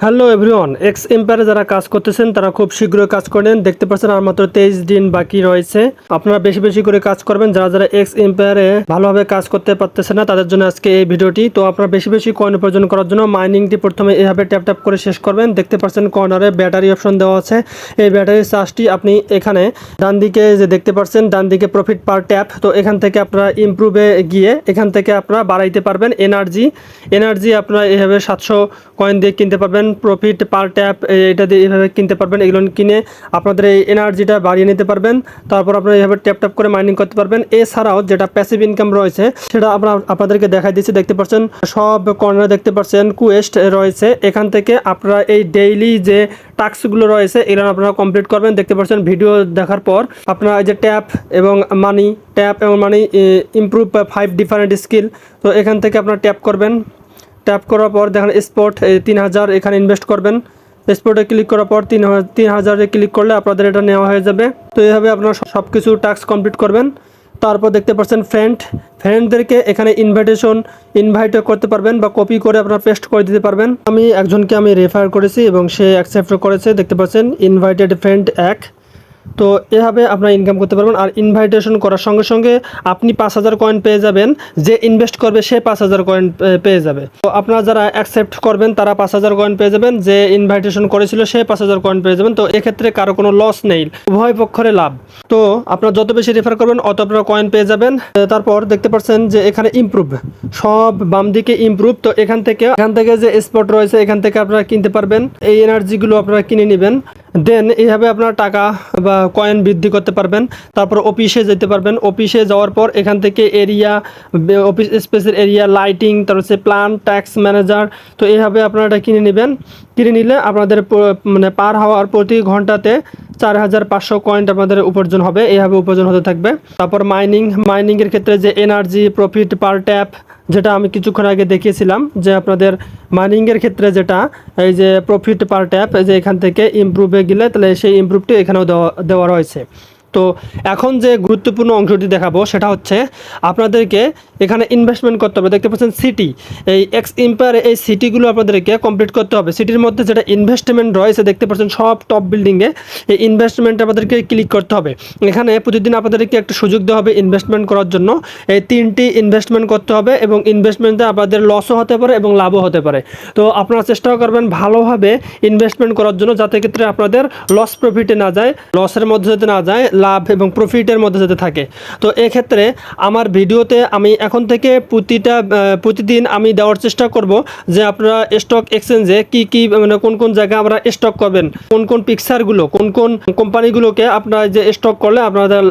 Hello everyone, x এম্পায়ারে যারা কাজ করতেছেন তারা খুব শীঘ্রই কাজ করেন। দেখতে পাচ্ছেন আর মাত্র 23 দিন বাকি রয়েছে। আপনারা বেশি বেশি করে কাজ করবেন। যারা যারা এক্স এম্পায়ারে ভালোভাবে কাজ করতে পারতেছে না তাদের জন্য আজকে এই ভিডিওটি। তো আপনারা বেশি বেশি কয়েন উপার্জন করার জন্য মাইনিংটি প্রথমে এভাবে ট্যাপ ট্যাপ করে শেষ করবেন। দেখতে পাচ্ছেন কর্নারে ব্যাটারি অপশন দেওয়া আছে। এই ব্যাটারির চার্জটি আপনি এখানে ডান দিকে যে দেখতে পাচ্ছেন, ডান দিকে প্রফিট পার ট্যাপ। তো এখান থেকে আপনারা ইমপ্রুভে গিয়ে এখান থেকে আপনারা বাড়াইতে পারবেন এনার্জি আপনারা এভাবে 700 কয়েন দিয়ে কিনতে পারবেন। প্রফিট পার ট্যাপ এটা দিয়ে এইভাবে কিনতে পারবেন। এগুলো কিনে আপনাদের এই এনার্জিটা বাড়িয়ে নিতে পারবেন। তারপর আপনারা এইভাবে ট্যাপ ট্যাপ করে মাইনিং করতে পারবেন। এছাড়াও যেটা প্যাসিভ ইনকাম রয়েছে সেটা আপনাদেরকে দেখাই দিচ্ছি। দেখতে পাচ্ছেন সব কর্নারে দেখতে পাচ্ছেন কোয়েস্ট রয়েছে। এখান থেকে আপনারা এই ডেইলি যে টাস্কগুলো রয়েছে এগুলো আপনারা কমপ্লিট করবেন। দেখতে পাচ্ছেন ভিডিও দেখার পর আপনারা এই যে ট্যাপ এবং মানি ইমপ্রুভ 5 ডিফারেন্ট স্কিল। তো এখান থেকে আপনারা ট্যাপ করবেন। ট্যাপ করার পর দেখেন স্পট 3000 এখানে ইনভেস্ট করবেন। স্পটে ক্লিক করার পর 3000-এ ক্লিক করলে আপনাদের এটা নেওয়া হয়ে যাবে। তো এইভাবে আপনারা সব কিছু টাস্ক কমপ্লিট করবেন। তারপর দেখতে পাচ্ছেন ফ্রেন্ডদেরকে এখানে ইনভাইট করতে পারবেন বা কপি করে আপনারা পেস্ট করে দিতে পারবেন। আমি একজনকে রেফার করেছি এবং সে অ্যাকসেপ্ট করেছে। দেখতে পাচ্ছেন ইনভাইটেড ফ্রেন্ড 1। তো এভাবে আপনারা ইনকাম করতে পারবেন। আর ইনভাইটেশন করার সঙ্গে সঙ্গে আপনি 5000 কয়েন পেয়ে যাবেন। যে ইনভেস্ট করবে সে 5000 কয়েন পেয়ে যাবে। তো আপনারা যারা অ্যাকসেপ্ট করবেন তারা 5000 কয়েন পেয়ে যাবেন। যে ইনভাইটেশন করেছিল সে 5000 কয়েন পেয়ে যাবেন। তো এক্ষেত্রে কারো কোনো লস নেই, উভয় পক্ষের লাভ। তো আপনারা যত বেশি রেফার করবেন অত আপনারা কয়েন পেয়ে যাবেন। তারপর দেখতে পাচ্ছেন যে এখানে ইমপ্রুভ, সব বাম দিকে ইমপ্রুভ। তো এখান থেকে যে স্পট রয়েছে এখান থেকে আপনারা কিনতে পারবেন। এই এনার্জিগুলো আপনারা কিনে নেবেন। দেন এইভাবে আপনারা টাকা বা কয়েন বৃদ্ধি করতে পারবেন। তারপর অফিসে যেতে পারবেন। অফিসে যাওয়ার পর এখান থেকে অফিস স্পেসের এরিয়া, লাইটিং, তারপর হচ্ছে প্ল্যান, ট্যাক্স ম্যানেজার। তো এইভাবে আপনারা এটা কিনে নেবেন। কিনে নিলে আপনাদের পার হাওয়ার প্রতি ঘন্টাতে 4500 কয়েন আপনাদের উপার্জন হবে। এইভাবে উপার্জন হতে থাকবে। তারপর মাইনিংয়ের ক্ষেত্রে যে এনার্জি প্রফিট পার ট্যাপ, যেটা আমি কিছুক্ষণ আগে দেখিয়েছিলাম, যে আপনাদের মাইনিংয়ের ক্ষেত্রে যেটা এই যে প্রফিট পার ট্যাপ, যে এখান থেকে ইমপ্রুভে গেলে তাহলে সেই ইমপ্রুভটি এখানেও দেওয়া রয়েছে। তো এখন যে গুরুত্বপূর্ণ অংশটি দেখাবো সেটা হচ্ছে আপনাদেরকে এখানে ইনভেস্টমেন্ট করতে হবে। দেখতে পাচ্ছেন সিটি, এই এক্স এম্পায়ারে এই সিটিগুলো আপনাদেরকে কমপ্লিট করতে হবে। সিটির মধ্যে যেটা ইনভেস্টমেন্ট রয়েছে দেখতে পাচ্ছেন সব টপ বিল্ডিংয়ে, এই ইনভেস্টমেন্ট আপনাদেরকে ক্লিক করতে হবে। এখানে প্রতিদিন আপনাদেরকে একটা সুযোগ দেওয়া হবে ইনভেস্টমেন্ট করার জন্য। এই 3টি ইনভেস্টমেন্ট করতে হবে এবং ইনভেস্টমেন্টে আপনাদের লসও হতে পারে এবং লাভও হতে পারে। তো আপনারা চেষ্টা করবেন ভালোভাবে ইনভেস্টমেন্ট করার জন্য, যাতে ক্ষেত্রে আপনাদের লস প্রফিটে না যায়, লসের মধ্যে যাতে না যায়, লাভ এবং প্রফিটের মধ্যে যাতে থাকে। তো এক্ষেত্রে আমার ভিডিওতে আমি এখন থেকে প্রতিদিন আমি দেওয়ার চেষ্টা করব যে আপনারা স্টক এক্সচেঞ্জে কি কোন জায়গায় আমরা স্টক করবেন, কোন পিকচারগুলো, কোন কোম্পানিগুলোকে আপনারা যে স্টক করলে আপনাদের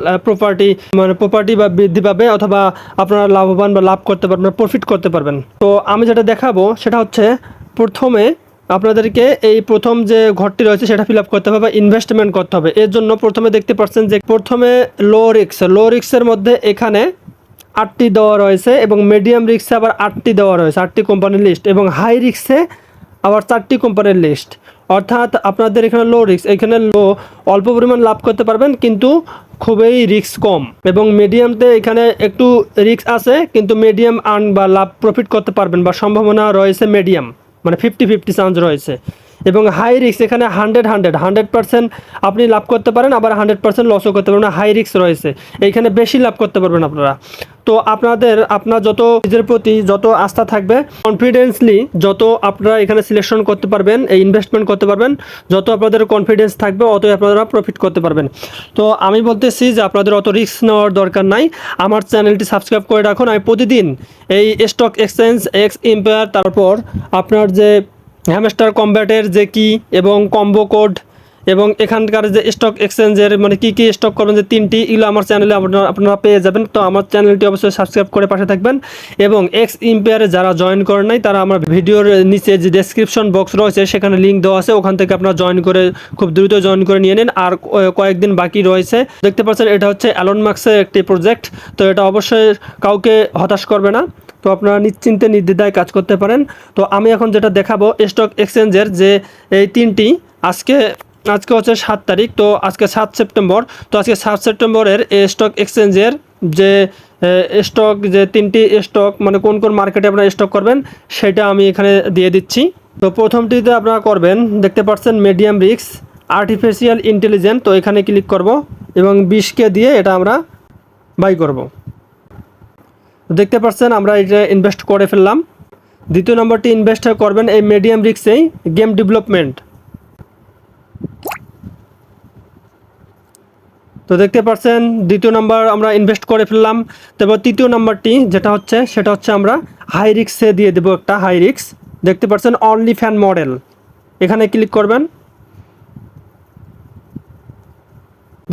প্রপার্টি বা বৃদ্ধি পাবে, অথবা আপনারা লাভবান বা লাভ করতে পারবেন, প্রফিট করতে পারবেন। তো আমি যেটা দেখাবো সেটা হচ্ছে প্রথমে আপনাদেরকে এই প্রথম যে ঘরটি রয়েছে সেটা ফিল আপ করতে হবে বা ইনভেস্টমেন্ট করতে হবে। এর জন্য প্রথমে দেখতে পাচ্ছেন যে প্রথমে লো রিস্কের মধ্যে এখানে 8টি দেওয়া রয়েছে এবং মিডিয়াম রিস্কে আবার 8টি দেওয়া রয়েছে, 8টি কোম্পানির লিস্ট, এবং হাই রিস্কে আবার 4টি কোম্পানির লিস্ট। অর্থাৎ আপনাদের এখানে লো রিস্ক, এখানে অল্প পরিমাণ লাভ করতে পারবেন কিন্তু খুবই রিস্ক কম, এবং মিডিয়ামতে এখানে একটু রিস্ক আছে কিন্তু মিডিয়াম আর্ন বা লাভ প্রফিট করতে পারবেন বা সম্ভাবনা রয়েছে মিডিয়াম, 50-50 চান্স রয়েছে। এবং হাই রিস্ক এখানে 100% আপনি লাভ করতে পারেন, আবার 100% লসও করতে পারবেন। হাই রিস্ক রয়েছে, এইখানে বেশি লাভ করতে পারবেন আপনারা। তো আপনার যত নিজের প্রতি যত আস্থা থাকবে, কনফিডেন্সলি যত আপনারা এখানে সিলেকশন করতে পারবেন, এই ইনভেস্টমেন্ট করতে পারবেন, যত আপনাদের কনফিডেন্স থাকবে অতই আপনারা প্রফিট করতে পারবেন। তো আমি বলতেছি যে আপনাদের অত রিস্ক নেওয়ার দরকার নাই। আমার চ্যানেলটি সাবস্ক্রাইব করে রাখুন। আমি প্রতিদিন এই স্টক এক্সচেঞ্জ, এক্স এম্পায়ার, তারপর আপনার যে হ্যামস্টার কম্ব্যাটের যে কি এবং কম্বো কোড, এবং এখানকার যে স্টক এক্সচেঞ্জের কি স্টক করবেন, যে 3টি, এগুলো আমার চ্যানেলে আপনারা পেয়ে যাবেন। তো আমার চ্যানেলটি অবশ্যই সাবস্ক্রাইব করে পাশে থাকবেন। এবং এক্স এম্পায়ারে যারা জয়েন করেন নাই তারা আমার ভিডিওর নিচে যে ডেসক্রিপশন বক্স রয়েছে সেখানে লিঙ্ক দেওয়া আছে, ওখান থেকে আপনারা খুব দ্রুত জয়েন করে নিয়ে নিন। আর কয়েকদিন বাকি রয়েছে। দেখতে পাচ্ছেন এটা হচ্ছে অ্যালন মাস্কের একটি প্রজেক্ট। তো এটা অবশ্যই কাউকে হতাশ করবে না। তো আপনারা নিশ্চিন্তে নির্দ্বিধায় কাজ করতে পারেন। তো আমি এখন যেটা দেখাবো স্টক এক্সচেঞ্জের যে এই 3টি, আজকে হচ্ছে 7 তারিখ, তো আজকে 7 সেপ্টেম্বর। তো আজকে 7 সেপ্টেম্বরের স্টক এক্সচেঞ্জের যে স্টক, যে 3টি স্টক কোন মার্কেটে আপনারা স্টক করবেন সেটা আমি এখানে দিয়ে দিচ্ছি। তো প্রথমটিতে আপনারা করবেন, দেখতে পাচ্ছেন মিডিয়াম রিস্ক আর্টিফিশিয়াল ইন্টেলিজেন্স। তো এখানে ক্লিক করব এবং 20K দিয়ে এটা আমরা বাই করব। দেখতে পাচ্ছেন আমরা এটা ইনভেস্ট করে ফেললাম। দ্বিতীয় নম্বরটি ইনভেস্ট করবেন এই মিডিয়াম রিস্কেই গেম ডেভেলপমেন্ট। তো দেখতে পাচ্ছেন দ্বিতীয় নাম্বার আমরা ইনভেস্ট করে ফেললাম। তারপর তৃতীয় নাম্বারটি সেটা হচ্ছে আমরা হাই রিস্কে দিয়ে দেবো একটা হাই রিস্ক। দেখতে পাচ্ছেন অনলি ফ্যান মডেল, এখানে ক্লিক করবেন।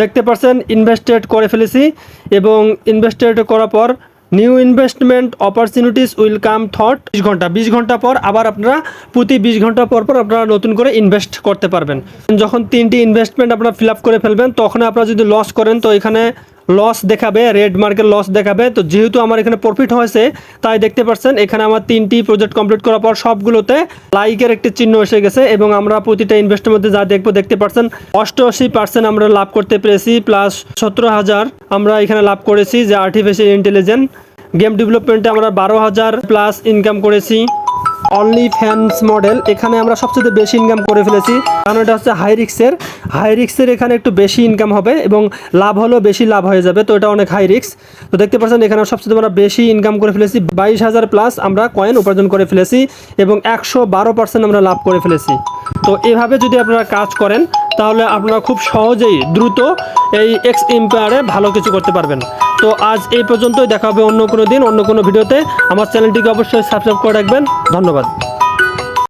দেখতে পাচ্ছেন ইনভেস্টেড করে ফেলেছি এবং ইনভেস্টেড করার পর new investment opportunities will come through 20 ঘন্টা পর আবার আপনারা প্রতি 20 ঘন্টা পর আপনারা নতুন করে ইনভেস্ট করতে পারবেন। যখন 3টি ইনভেস্টমেন্ট আপনারা ফিল আপ করে ফেলবেন তখন আপনারা যদি লস করেন তো এখানে লস দেখাবে, রেড মার্কের লস দেখাবে। তো যেহেতু আমার এখানে প্রফিট হয়েছে তাই দেখতে পাচ্ছেন এখানে আমার 3টি প্রজেক্ট কমপ্লিট করার পর সবগুলোতে লাইকের একটি চিহ্ন এসে গেছে এবং আমরা প্রতিটা ইনভেস্টের মধ্যে যা দেখতে পাচ্ছেন 88% আমরা লাভ করতে পেরেছি, প্লাস 17,000 আমরা এখানে লাভ করেছি যে আর্টিফিশিয়াল ইন্টেলিজেন্স। গেম ডেভেলপমেন্টে আমরা 12,000 প্লাস ইনকাম করেছি। অনলি ফ্যান্স মডেল এখানে আমরা সবচেয়ে বেশি ইনকাম করে ফেলেছি, কারণ এটা হচ্ছে হাই রিক্সের এখানে একটু বেশি ইনকাম হবে এবং লাভ হলেও বেশি লাভ হয়ে যাবে। তো এটা অনেক হাই রিক্স। তো দেখতে পাচ্ছেন এখানে সবচেয়ে আমরা বেশি ইনকাম করে ফেলেছি, 22,000 প্লাস আমরা কয়েন উপার্জন করে ফেলেছি এবং 112% আমরা লাভ করে ফেলেছি। তো এভাবে যদি আপনারা কাজ করেন তাহলে আপনারা খুব সহজেই দ্রুত এই এক্স এম্পায়ারে ভালো কিছু করতে পারবেন। তো আজ এই পর্যন্তই, দেখা হবে অন্য কোনো দিন অন্য কোনো ভিডিওতে। আমার চ্যানেলটিকে অবশ্যই সাবস্ক্রাইব করে রাখবেন। ধন্যবাদ।